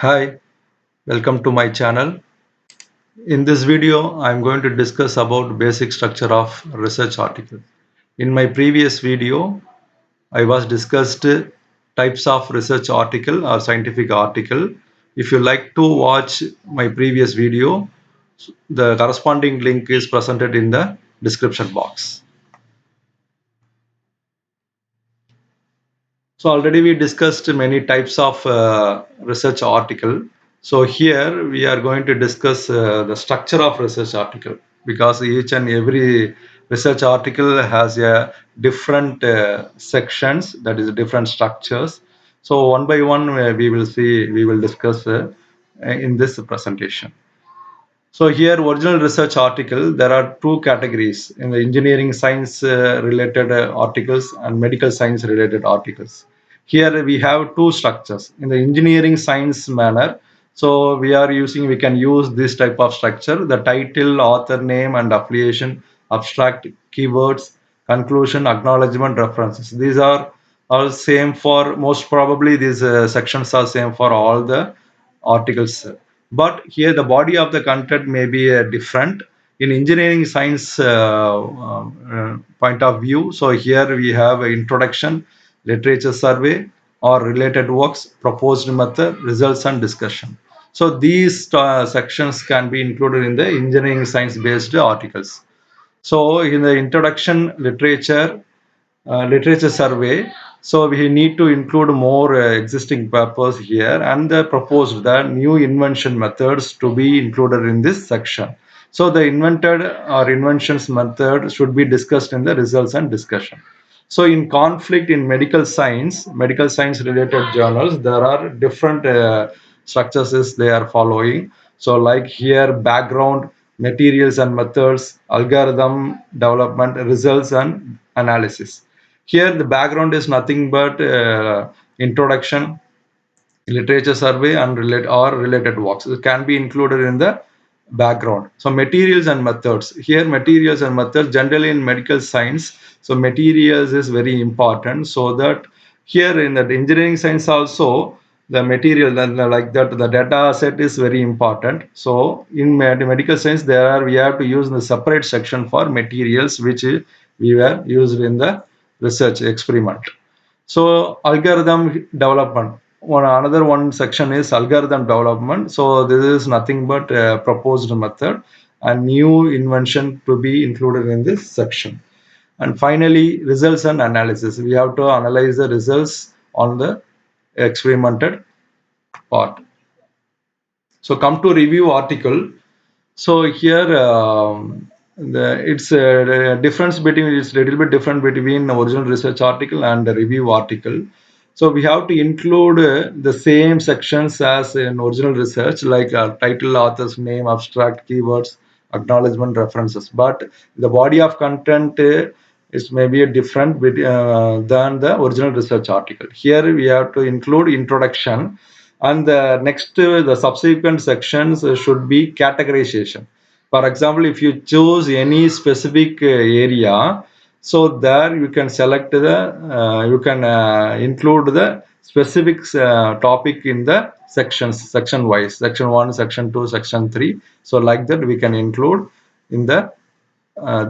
Hi, welcome to my channel. In this video, I'm going to discuss about basic structure of research article. In my previous video, I was discussed types of research article or scientific article. If you like to watch my previous video, the corresponding link is presented in the description box. So already we discussed many types of research article. So here we are going to discuss the structure of research article because each and every research article has a different sections, that is different structures. So one by one we will discuss in this presentation. So here, original research article, there are two categories in the engineering science related articles and medical science related articles. Here we have two structures. In the engineering science manner, so we can use this type of structure, the title, author name and affiliation, abstract, keywords, conclusion, acknowledgement, references. These are all same for most probably these sections are same for all the articles, but here the body of the content may be different in engineering science point of view. So here we have introduction, literature survey or related works, proposed method, results and discussion. So these sections can be included in the engineering science based articles. So in the introduction, literature survey, so we need to include more existing papers here and the new invention methods to be included in this section. So the invented or inventions method should be discussed in the results and discussion. So in conflict in medical science related journals, there are different structures is they are following. So like here, background, materials and methods, algorithm development, results and analysis. Here the background is nothing but introduction, literature survey and related works. It can be included in the background. So materials and methods. Here materials and methods generally in medical science. So materials is very important. So that here in the engineering science also the material then like that the data set is very important. So in medical science we have to use the separate section for materials which we were used in the research experiment. So algorithm development. Another one section is algorithm development. So this is nothing but a proposed method and new invention to be included in this section. And finally, results and analysis. We have to analyze the results on the experimented part. So come to review article. So here it's a difference between it's a little bit different between original research article and the review article. So we have to include the same sections as in original research, like title, author's name, abstract, keywords, acknowledgement, references. But the body of content is maybe a different than the original research article. Here we have to include introduction, and the subsequent sections should be categorization. For example, if you choose any specific area, so there you can select the you can include the specific topic in the sections, section wise, section 1, section 2, section 3. So like that we can include in the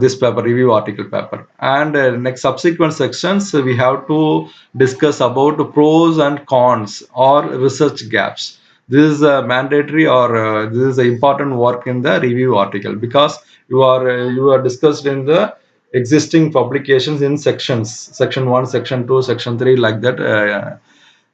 this paper, review article paper. And next subsequent sections we have to discuss about pros and cons or research gaps. This is mandatory, or this is important work in the review article, because you are discussed in the existing publications in sections, section 1, section 2, section 3, like that.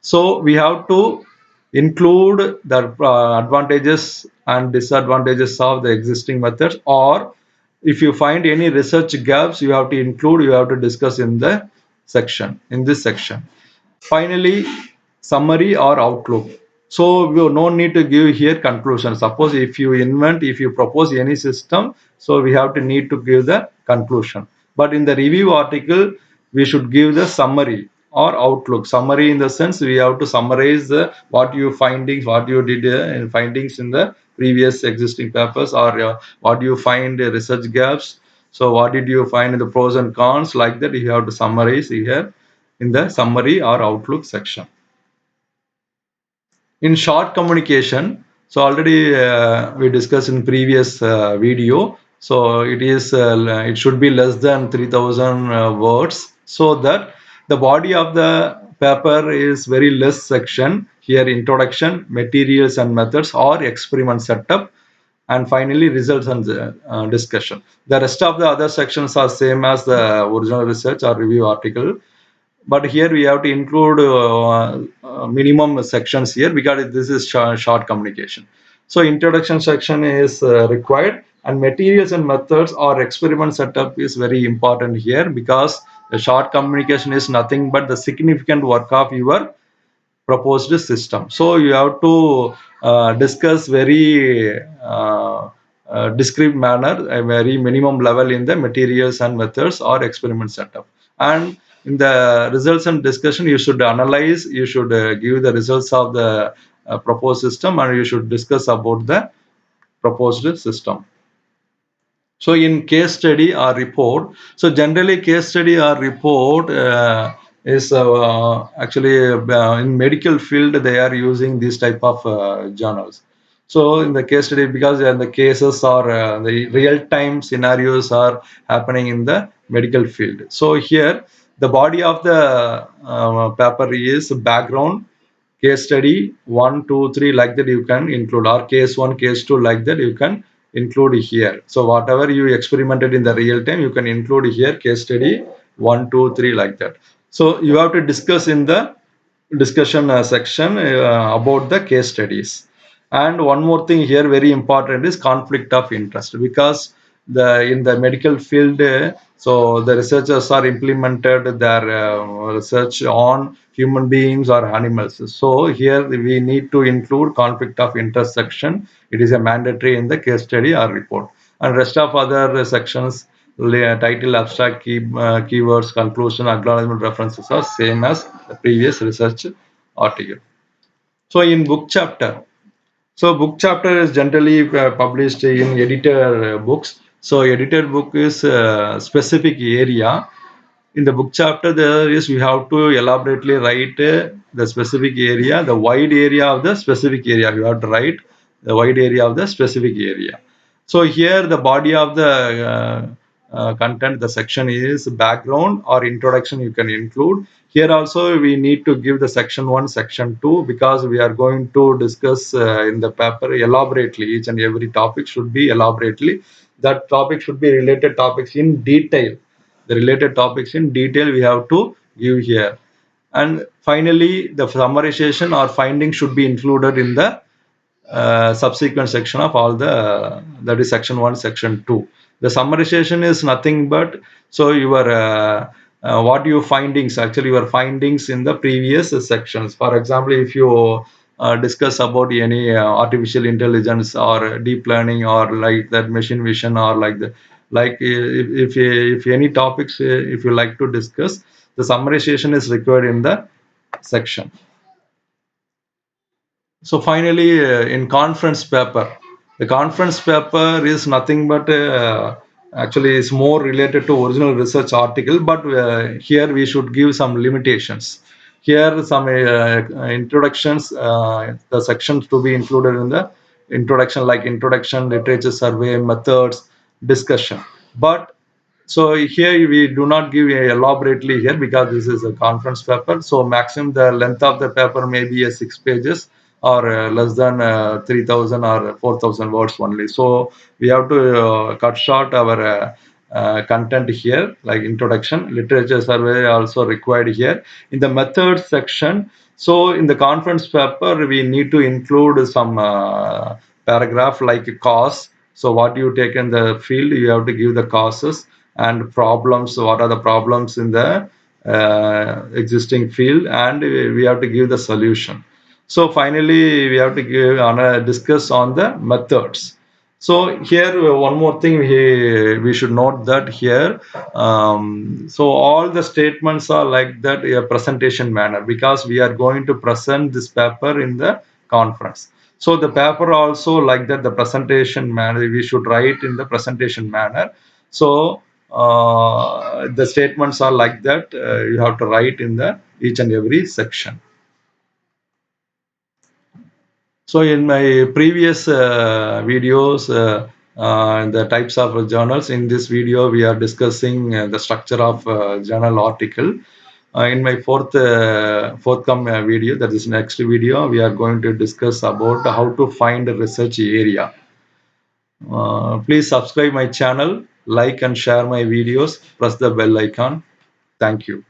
So we have to include the advantages and disadvantages of the existing methods, or if you find any research gaps, you have to include, you have to discuss in the section, in this section. Finally, summary or outlook. So we no need to give here conclusion. Suppose if you invent, if you propose any system, so we have to need to give the conclusion. But in the review article, we should give the summary or outlook. Summary in the sense we have to summarize what you findings, what you did in findings in the previous existing papers, or what you find research gaps. So what did you find in the pros and cons, like that you have to summarize here in the summary or outlook section. In short communication, so already we discussed in previous video, so it should be less than 3000 words, so that the body of the paper is very less section. Here introduction, materials and methods, or experiment setup, and finally results and discussion. The rest of the other sections are same as the original research or review article, but here we have to include minimum sections here because this is short communication. So introduction section is required, and materials and methods or experiment setup is very important here, because the short communication is nothing but the significant work of your proposed system. So you have to discuss very discrete manner, a very minimum level in the materials and methods or experiment setup. And in the results and discussion, you should analyze, you should give the results of the proposed system, and you should discuss about the proposed system. So in case study or report, so generally case study or report is actually in medical field they are using this type of journals. So in the case study, because the cases are the real time scenarios are happening in the medical field. So here the body of the paper is background, case study 1, 2, 3, like that you can include, or case 1, case 2, like that you can include here. So whatever you experimented in the real time, you can include here, case study 1, 2, 3, like that. So you have to discuss in the discussion section about the case studies. And one more thing here very important is conflict of interest, because the in the medical field, so the researchers are implemented their research on human beings or animals. So here we need to include conflict of interest section. It is a mandatory in the case study or report. And rest of other sections, title, abstract, keywords, conclusion, acknowledgement, references are same as the previous research article. So in book chapter, so book chapter is generally published in editor books. So edited book is specific area. In the book chapter, there is we have to elaborately write the specific area, the wide area of the specific area. You have to write the wide area of the specific area. So here the body of the content, the section is background or introduction, you can include. Here also we need to give the section 1, section 2, because we are going to discuss in the paper elaborately. Each and every topic should be elaborately. That topic should be related topics in detail. The related topics in detail we have to give here. And finally the summarization or finding should be included in the subsequent section of all the, that is section 1, section 2. The summarization is nothing but, so your what your findings, actually your findings in the previous sections. For example, if you discuss about any artificial intelligence or deep learning or like that machine vision or like the, like if any topics if you like to discuss, the summarization is required in the section. So finally, in conference paper, the conference paper is nothing but actually is more related to original research article, but here we should give some limitations. Here some introductions, the sections to be included in the introduction, like introduction, literature survey, methods, discussion. But so here we do not give elaborately here because this is a conference paper. So maximum the length of the paper may be 6 pages or less than 3000 or 4000 words only. So we have to cut short our content here, like introduction, literature survey also required here. In the methods section, so in the conference paper we need to include some paragraph like cause. So what you take in the field, you have to give the causes and problems. What are the problems in the existing field, and we have to give the solution. So finally we have to give discuss on the methods. So here one more thing we should note that here, so all the statements are like that a presentation manner, because we are going to present this paper in the conference. So the paper also like that, the presentation manner we should write in the presentation manner. So the statements are like that, you have to write in the each and every section. So in my previous videos, the types of journals, in this video we are discussing the structure of journal article. In my forthcoming video, that is next video, we are going to discuss about how to find a research area. Please subscribe my channel, like and share my videos, press the bell icon. Thank you.